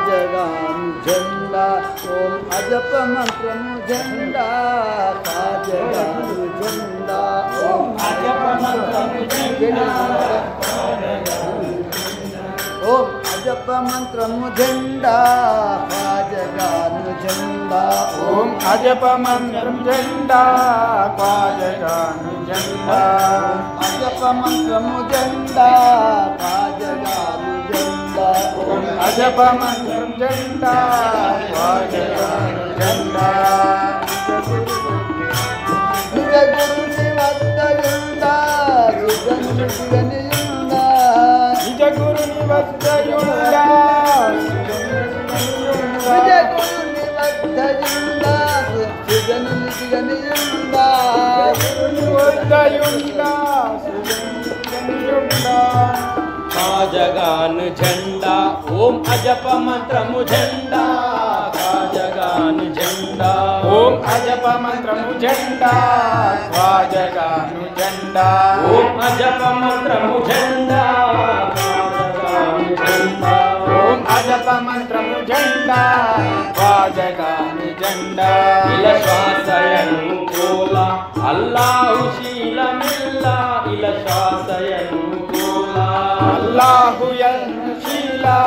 కాజగాను జెండా ఓం అజప మంత్రము జెండా కాజగాను జెండా ఓం అజప మంత్రము జెండా ఓం అజప మంత్రము జెండా కాజగాను జెండా ఓం అజప మంత్రం జెండా కాజగాను జెండా అజప మంత్రము జెండా కాజగాను జెండా ఓం అజప మంత్రం జెండా కాజగాను జెండా నిజ గురుని వద్దయుండా సుగనియుండా నిజ గురుని వద్దయుండా నిజ గురుని వద్దయుండా సుగనియుండా వద్దయుండా సుగనియుండా కాజగాను జెండా ఓం అజప మంత్రము జెండా కాజగాను జెండా ఓం అజప మంత్రము జెండా కాజగాను జెండా ఓం అజప మంత్రము జెండా కాజగాను జెండా ఓం అజప మంత్రము జెండా కాజగాను జెండా ఇలా శ్వాసయను కోలా అల్లాహు శీలమిల్లా ఇలా శ్వాసయను కోలా అల్లాహు యల్శీలా